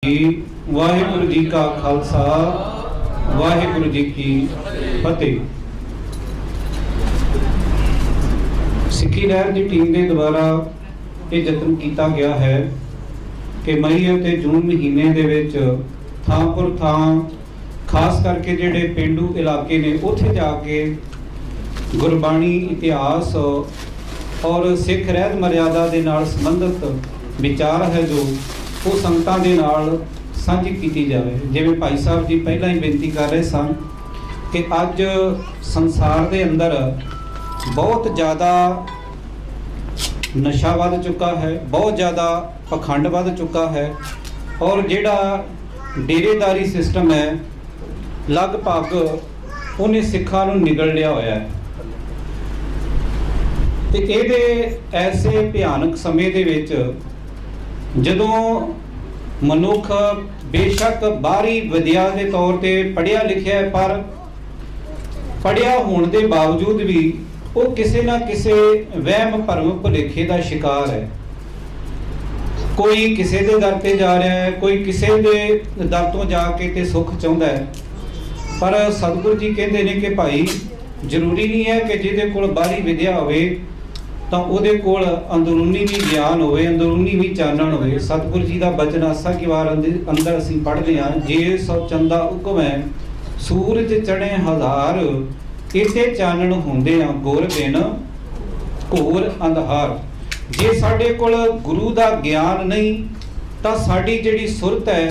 वाहिगुरु जी का खालसा वाहिगुरु जी की फतेह। सिक्खी लहर की टीम के द्वारा ये यतन किया गया है कि मई और जून महीने दे विच थां पुर थां खास करके जिहड़े पेंडू इलाके ने उत्थे जाके गुरबाणी इतिहास और सिख रहत मर्यादा के नाल संबंधित विचार है जो वो संगतां दे नाल साझी की जाए। जिवें भाई साहब जी पहला ही बेनती कर रहे सन कि अज संसार के अंदर बहुत ज़्यादा नशा वध चुका है, बहुत ज़्यादा पखंड वध चुका है और जिहड़ा डेरेदारी सिस्टम है लगभग उन्हें सिखां नूं निगल लिया होया है। ते इहदे ऐसे भयानक समय दे विच जदों मनुख बेशक बाहरी विद्या के तौर पर पढ़िया लिखिया है पर पढ़िया होने के बावजूद भी वो किसी ना किसी वहम भरम भुलेखे का शिकार है। कोई किसी के दर पे जा रहा है, कोई किसी के दर तो जाके ते सुख चाहता है। पर सतगुरु जी कहते हैं कि भाई जरूरी नहीं है कि जिहदे कोल बाहरी विद्या होवे तो उहदे कोल अंदरूनी भी ज्ञान होवे, अंदरूनी भी चानण होवे। सतगुरु जी का बचन आसा की वार अंदर असीं पढ़ते हैं, जे सौ चंदा हुक्म है सूरज चढ़े हजार, इते चानण होंदे आ गुर बिन घोर अंधार। जे साडे कोल गुरु का ज्ञान नहीं तो साडी जिहड़ी सुरत है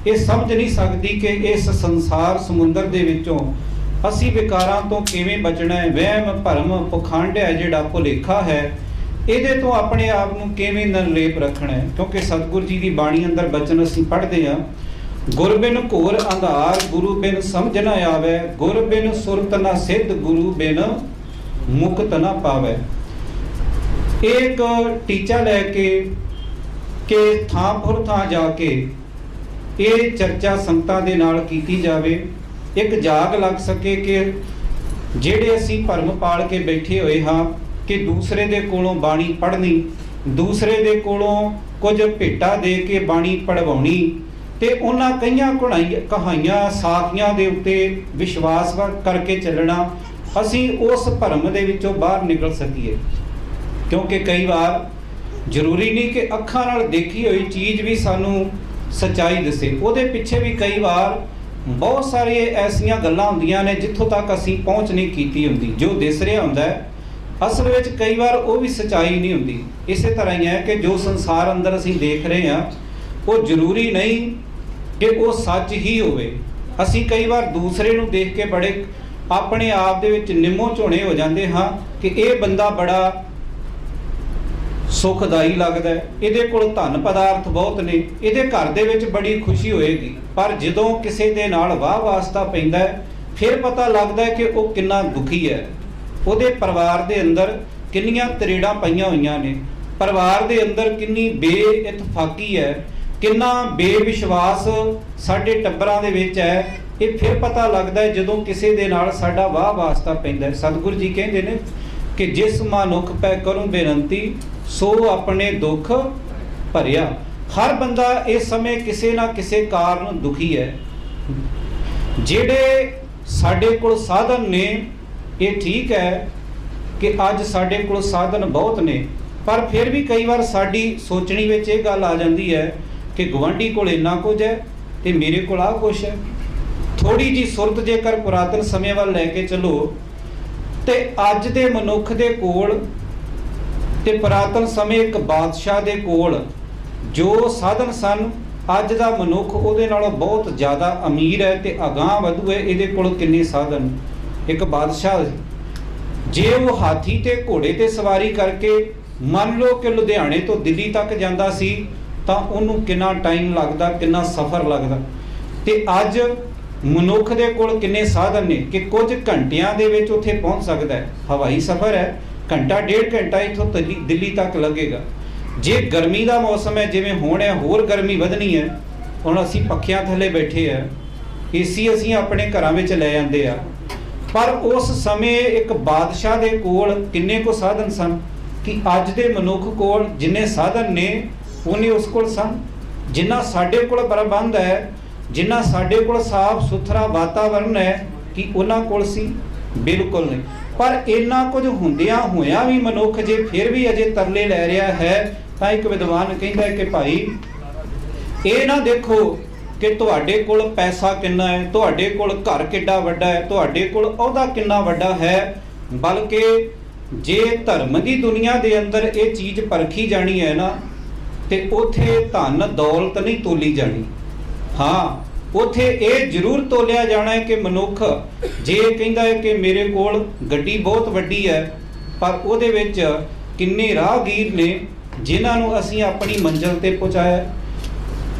ये समझ नहीं सकती कि इस संसार समुंदर दे विचों असी विकारां तो किवें बचना है। वहम भरम पखंड है जिहड़ा भुलेखा है इहदे तो अपने आप नूं किवें निर्लेप रखना है। क्योंकि सतगुरु जी की बाणी अंदर बचन असीं पढ़ते हैं, गुर बिन घोर अंधार गुरु बिन समझ न आवे, गुर बिन सुरत न सिद्ध गुरु बिन मुक्त न पावे। एक टीचा लैके कि थां पुर थां जाके ये चर्चा संगतां दे नाल कीती जावे, एक जाग लग सके कि जेड़े असीं भरम पाल के बैठे हुए हाँ कि दूसरे दे कोलों बाणी पढ़नी, दूसरे दे कोलों कुछ भेटा दे के बाणी पढ़वाउणी ते उन्हां कईयां कहाइयां साखियां दे उत्ते विश्वास करके चलना, असीं उस भरम दे विचों बाहर निकल सकीए। क्योंकि कई बार जरूरी नहीं कि अखां नाल देखी हुई चीज़ भी सानू सच्चाई दसे, उहदे पिछे भी कई बार बहुत सारी ऐसियां गल्लां हुंदियां ने जिथों तक असीं पहुँच नहीं कीती हुंदी। जो दिस रहा हुंदा है असल विच कई बार वो भी सच्चाई नहीं हुंदी। इस तरह ही है कि जो संसार अंदर असीं देख रहे हैं वो जरूरी नहीं कि वो सच ही होवे। असीं कई बार दूसरे नूं देख के बड़े अपने आप दे विच निम्मो झोणे हो जाते हाँ कि ये बंदा बड़ा सुखदाई लगता है, इहदे कोल धन पदार्थ बहुत ने, इहदे घर दे विच बड़ी खुशी होएगी। पर जदों किसी दे नाल वाह वास्ता पैंदा है फिर पता लगता है कि वो कितना दुखी है, उहदे परिवार दे अंदर किन्नियां तरेड़ां पईयां होईयां ने, परिवार दे अंदर किन्नी बेइतफाकी है, किन्ना बेविश्वास साडे टब्बरां दे विच है। ये फिर पता लगता है जदों किसी दे नाल साडा वाह वास्ता पैंदा है। सतगुरु जी कहंदे ने कि जिस मनुख पै करूं बेनती सो अपने दुख भरिया। हर बंदा इस समय किसी ना किसी कारण दुखी है। जेड़े साडे कोल साधन ने ये ठीक है कि अज साडे कोल साधन बहुत ने, पर फिर भी कई बार साडी सोचनी विच ये गल आ जाती है कि गुआंढी कोल इन्ना कुछ है ते मेरे कोल आ कुछ है। थोड़ी जी सुरत जेकर पुरातन समय वाल लैके चलो ते अज दे मनुख दे कोल ते पुरातन समय एक बादशाह दे कोल जो साधन सन, अज दा मनुख उहदे नालों बहुत ज़्यादा अमीर है ते अगांह वधू है। इहदे कोल किन्ने साधन। एक बादशाह जे वो हाथी ते घोड़े ते सवारी करके मान लो कि लुधियाने तो दिल्ली तक जांदा सी तां उहनूं किन्ना टाइम लगदा, किन्ना सफ़र लगदा। ते अज मनुख दे कोल किन्ने साधन ने कि कुछ घंटियां दे विच उत्थे पहुंच सकदा है। हवाई सफ़र है, घंटा डेढ़ घंटा इत्थों दिल्ली तक लगेगा। जे गर्मी का मौसम है जिवें हुण है, होर गर्मी वधनी है, हुण असीं पੱਖਿਆਂ थले बैठे हैं, एसी असीं अपने घरां विच लै आंदे आ। पर उस समय एक बादशाह दे कोल किन्ने को साधन सन कि अज दे मनुख कोल जिन्ने साधन ने उन्ने उस कोल सन। जिन्ना साडे कोल प्रबंध है, जिन्ना साडे कोल साफ सुथरा वातावरण है, कि उन्हां कोल सी? बिल्कुल नहीं। पर इन्ना कुछ हुंदियां होइयां भी मनुख जे फिर भी अजे तरले लै रहा है, तां एक विद्वान कहंदा है कि भाई ये ना देखो कि तुहाडे कोल पैसा किन्ना है, तुहाडे कोल घर किड्डा वड्डा है, तुहाडे कोल अहुदा किन्ना वड्डा है, बल्कि जे धर्म की दुनिया दे अंदर ये चीज़ परखी जानी है ना, तो उथे धन दौलत नहीं तोली जानी। हाँ, उथे ये जरूर तोलिया जाना है कि मनुख जे कहंदा है कि मेरे कोल गड्डी बहुत वड्डी है, पर उहदे विच किन्ने राहगीर ने जिन्हां नूं असीं अपनी मंजिल ते पहुंचाया।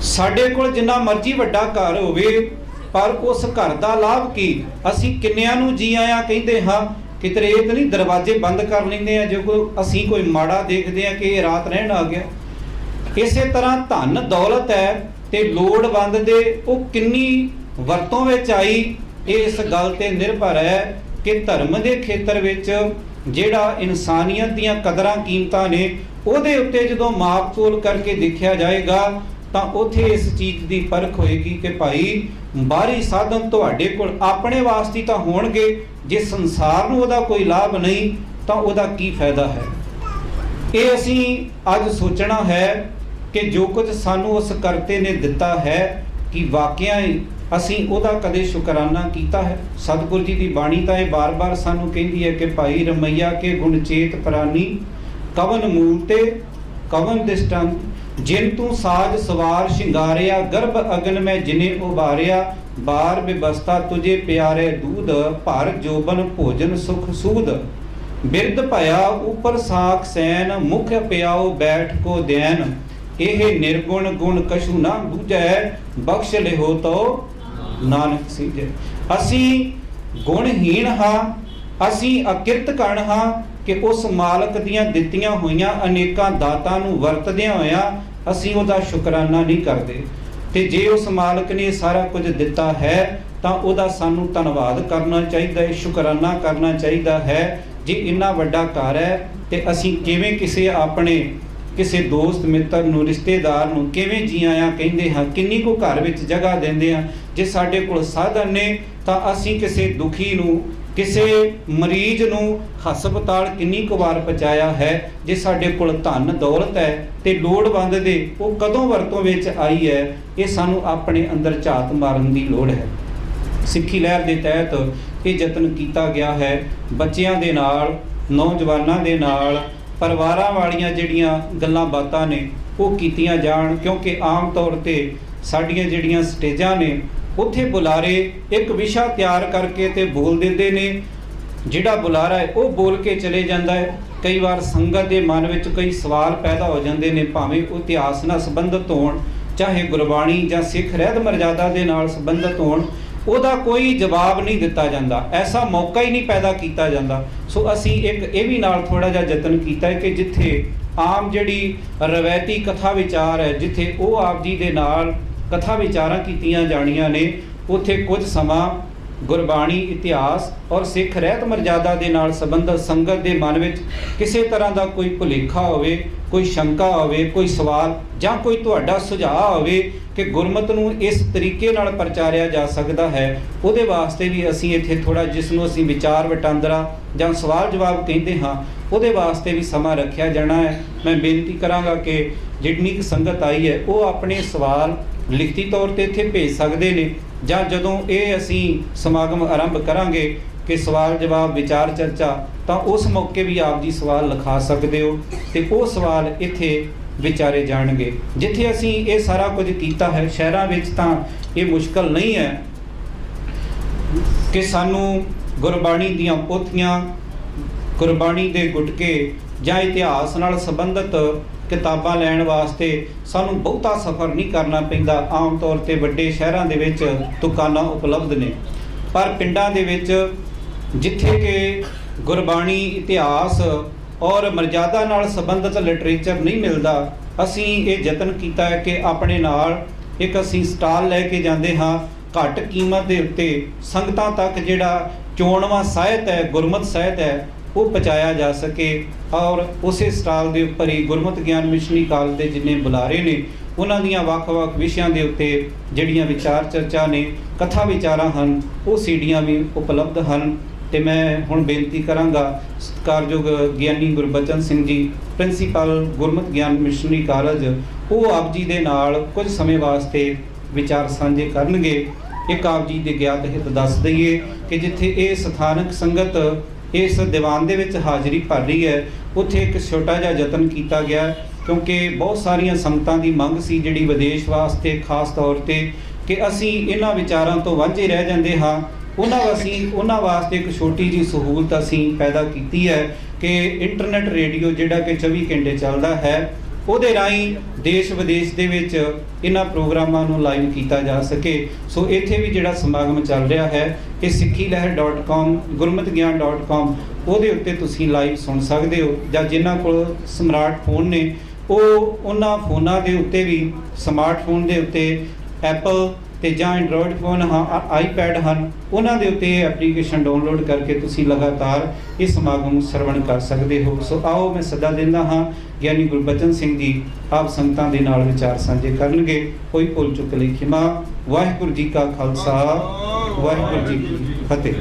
साडे कोल जिन्ना मर्जी वड्डा घर होवे, पर उस घर दा लाभ की? असीं किन्नियां नूं जी आया कहंदे हां, कितरे ये नहीं दरवाजे बंद कर लेंदे आ जो कोई असीं कोई माड़ा देखदे आ कि रात रहन आ गया। इसे तरह धन दौलत है ते लोड़वंद दे ਉਹ किन्नी ਵਰਤੋਂ ਵਿੱਚ आई, इस गल ते निर्भर है कि धर्म के खेतर विच ਜਿਹੜਾ इनसानियत ਦੀਆਂ कदरां कीमतां ने ਉਹਦੇ ਉੱਤੇ ਜਦੋਂ माप तोल करके देखा जाएगा, ਤਾਂ ਉੱਥੇ इस चीज़ की परख होएगी कि भाई बाहरी साधन ਤੁਹਾਡੇ ਕੋਲ ਆਪਣੇ वास्ते ਤਾਂ ਹੋਣਗੇ, जे संसार ਨੂੰ ਉਹਦਾ कोई लाभ नहीं ਤਾਂ ਉਹਦਾ ਕੀ फायदा है। ये ਅਸੀਂ ਅੱਜ सोचना है कि जो कुछ सानू उस करते ने दिता है, कि वाकया ही असीं उहदा कदे शुकराना कीता है। सतगुरु जी की बाणी तो यह बार बार सानू कहती है कि भाई रमैया के गुण चेत प्राणी, कवन मूलते कवन दृष्टांत, जिन तू साज सवार शिंगारिया, गर्भ अगन में जिने उबारिया, बार व्यवस्था तुझे प्यारे दूध, भर जोबन भोजन सुख सूद, बिरद भया ऊपर साख सैन, मुख प्याओ बैठ को दैन, ਇਹ निर्गुण गुण कछु ना बूझै, बख्श लिहो तो नानक सीजे। असीं गुणहीन हाँ, असीं अकिरत कण हाँ कि उस मालक दियां दित्तियां होइयां अनेकां दातां नूं वरतदियां होइयां असीं उहदा शुकराना नहीं करदे। ते जे उस मालक ने सारा कुछ दिता है तां उहदा सानूं धन्नवाद करना चाहिदा है, शुकराना करना चाहिदा है। जे इन्ना वड्डा घर है ते असीं किवें किसे अपने किसी दोस्त मित्र नूं रिश्तेदार नूं किवें जी आया कहिंदे हां, किन्नी को घर विच जगह दिंदे हां। जे साडे कोल साधन ने तां असीं किसी दुखी नूं, किसी मरीज नूं हस्पताल किन्नी को वार पहुंचाया है। जे साडे कोल धन दौलत है ते लोड़वंद दे वो कदों वरतों विच आई है, ये सानूं अपने अंदर झात मारन दी लोड़ है। सिੱਖੀ लहर के तहत ये यतन किया गया है, बच्चियां दे नाल, नौजवानां दे नाल, परिवारां वालियां जिहड़ियां गल्लां बातां ने वो कीतियां जाण, क्योंकि आम तौर ते साडियां जिहड़ियां स्टेजां ने उत्थे बुलारे एक विशा तैयार करके ते बोल दिंदे ने, जिहड़ा बुलारा है वो बोल के चले जांदा है। कई बार संगत के मन में कई सवाल पैदा हो जाते हैं, भावें वो इतिहास नाल संबंधित होण, चाहे गुरबाणी जां सिख रहत मर्यादा दे नाल संबंधित होण, ਉਹਦਾ कोई जवाब नहीं दिता जाता, ऐसा मौका ही नहीं पैदा किया जाता। सो असी एक ये भी नाल थोड़ा जिहा यतन किया है कि जिथे आम जिहड़ी रवायती कथा विचार है, जिथे वो आप जी दे नाल कथा विचारां कीतियां जाणियां ने, उत्थे कुछ समा गुरबाणी इतिहास और सिख रहत मर्यादा दे नाल संबंधित संगत के मन में किसी तरह का कोई भुलेखा होवे, कोई शंका होवे, कोई सवाल जां कोई तुहाडा सुझाव होवे कि गुरमत नूं इस तरीके नाल प्रचारिया जा सकता है, उहदे वास्ते भी असीं इत्थे थोड़ा जिसनूं असीं विचार वटांदरा जां सवाल जवाब कहिंदे हां, उहदे वास्ते भी समा रखिया जाना है। मैं बेनती करांगा कि जितनी संगत आई है वो अपने सवाल लिखती तौर पर इत्थे भेज सकते हैं, जां जदों ये असीं समागम आरंभ करांगे कि सवाल जवाब विचार चर्चा, तो उस मौके भी आप जी सवाल लिखा सकते हो, तो वो सवाल इत्थे विचारे जाणगे। जिथे असीं ये सारा कुछ कीता है, शहरां विच तां ये मुश्किल नहीं है कि सानू गुरबाणी दीआं पोथियां, गुरबाणी दे गुटके जां इतिहास नाल संबंधित किताबां लैण वास्ते सानू बहुता सफ़र नहीं करना पैंदा। आम तौर ते वड्डे शहरां दे विच दुकानां उपलब्ध ने, पर पिंडां दे विच जिथे कि गुरबाणी इतिहास और मर्यादा नाल संबंधित लिटरेचर नहीं मिलता, असीं ये यतन किया है कि अपने नाल एक असीं स्टाल लैके जांदे हां, घट कीमत के उत्ते संगतां तक जिहड़ा चोणवां ਸਾਹਿਤ है, गुरमत ਸਾਹਿਤ है, वो पहुँचाया जा सके। और उस स्टाल के उपर ही गुरमत ज्ञान मिशनरी काल के जिन्ने बुलारे ने ਉਹਨਾਂ ਦੀਆਂ ਵੱਖ-ਵੱਖ ਵਿਸ਼ਿਆਂ ਦੇ ਉੱਤੇ ਜਿਹੜੀਆਂ ਵਿਚਾਰ ਚਰਚਾ ਨੇ, ਕਥਾ ਵਿਚਾਰਾਂ ਹਨ, ਉਹ ਸੀਡੀਆਂ ਵੀ ਉਪਲਬਧ ਹਨ। ਤੇ ਮੈਂ ਹੁਣ ਬੇਨਤੀ ਕਰਾਂਗਾ ਸਤਿਕਾਰਯੋਗ ਗਿਆਨੀ ਗੁਰਬਚਨ ਸਿੰਘ ਜੀ, ਪ੍ਰਿੰਸੀਪਲ ਗੁਰਮਤਿ ਗਿਆਨ ਮਿਸ਼ਨਰੀ ਕਾਲਜ, ਉਹ ਆਪ ਜੀ ਦੇ ਨਾਲ ਕੁਝ ਸਮੇਂ ਵਾਸਤੇ ਵਿਚਾਰ ਸਾਂਝੇ ਕਰਨਗੇ। ਇੱਕ ਆਪ ਜੀ ਦੇ ਗਿਆਤ ਹਿਤ ਦੱਸ ਦਈਏ ਕਿ ਜਿੱਥੇ ਇਹ ਸਥਾਨਕ ਸੰਗਤ ਇਸ ਦੀਵਾਨ ਦੇ ਵਿੱਚ ਹਾਜ਼ਰੀ ਭਰ ਰਹੀ ਹੈ, ਉੱਥੇ ਇੱਕ ਛੋਟਾ ਜਿਹਾ ਯਤਨ ਕੀਤਾ ਗਿਆ, ਕਿਉਂਕਿ ਬਹੁਤ ਸਾਰੀਆਂ ਸੰਗਤਾਂ ਦੀ ਮੰਗ ਸੀ ਜਿਹੜੀ ਵਿਦੇਸ਼ ਵਾਸਤੇ ਖਾਸ ਤੌਰ ਤੇ, ਕਿ ਅਸੀਂ ਇਹਨਾਂ ਵਿਚਾਰਾਂ ਤੋਂ ਵਾਂਝੇ ਰਹਿ ਜਾਂਦੇ ਹਾਂ। ਉਹਨਾਂ ਵਾਸਤੇ ਇੱਕ ਛੋਟੀ ਜਿਹੀ ਸਹੂਲਤ ਅਸੀਂ ਪੈਦਾ ਕੀਤੀ ਹੈ ਕਿ ਇੰਟਰਨੈਟ ਰੇਡੀਓ ਜਿਹੜਾ ਕਿ 24 ਘੰਟੇ ਚੱਲਦਾ ਹੈ, ਉਹਦੇ ਰਾਹੀਂ ਦੇਸ਼ ਵਿਦੇਸ਼ ਦੇ ਵਿੱਚ ਇਹਨਾਂ ਪ੍ਰੋਗਰਾਮਾਂ ਨੂੰ ਲਾਈਵ ਕੀਤਾ ਜਾ ਸਕੇ। ਸੋ ਇੱਥੇ ਵੀ ਜਿਹੜਾ ਸਮਾਗਮ ਚੱਲ ਰਿਹਾ ਹੈ, ਇਹ sikkhilehr.com gurmatgyan.com ਉਹਦੇ ਉੱਤੇ ਤੁਸੀਂ ਲਾਈਵ ਸੁਣ ਸਕਦੇ ਹੋ, ਜਾਂ ਜਿਨ੍ਹਾਂ ਕੋਲ ਸਮਾਰਟ ਫੋਨ ਨੇ ਉਹ ਉਹਨਾਂ ਫੋਨਾਂ ਦੇ ਉੱਤੇ ਵੀ, ਸਮਾਰਟਫੋਨ ਦੇ ਉੱਤੇ ਐਪਲ ਤੇ ਜਾਂ ਐਂਡਰੋਇਡ ਫੋਨ ਆਈਪੈਡ ਹਨ, ਉਹਨਾਂ ਦੇ ਉੱਤੇ ਇਹ ਐਪਲੀਕੇਸ਼ਨ ਡਾਊਨਲੋਡ ਕਰਕੇ ਤੁਸੀਂ ਲਗਾਤਾਰ ਇਹ ਸਮਾਗਮ ਨੂੰ ਸਰਵਣ ਕਰ ਸਕਦੇ ਹੋ। ਸੋ ਆਓ ਮੈਂ ਸੱਦਾ ਦਿੰਦਾ ਹਾਂ, ਗਿਆਨੀ ਗੁਰਬਚਨ ਸਿੰਘ ਜੀ ਆਪ ਸੰਗਤਾਂ ਦੇ ਨਾਲ ਵਿਚਾਰ ਸਾਂਝੇ ਕਰਨਗੇ। ਕੋਈ ਭੁੱਲ ਚੁੱਕ ਲਈ ਖਿਮਾ। ਵਾਹਿਗੁਰੂ ਜੀ ਕਾ ਖਾਲਸਾ, ਵਾਹਿਗੁਰੂ ਜੀ ਕੀ ਫਤਿਹ।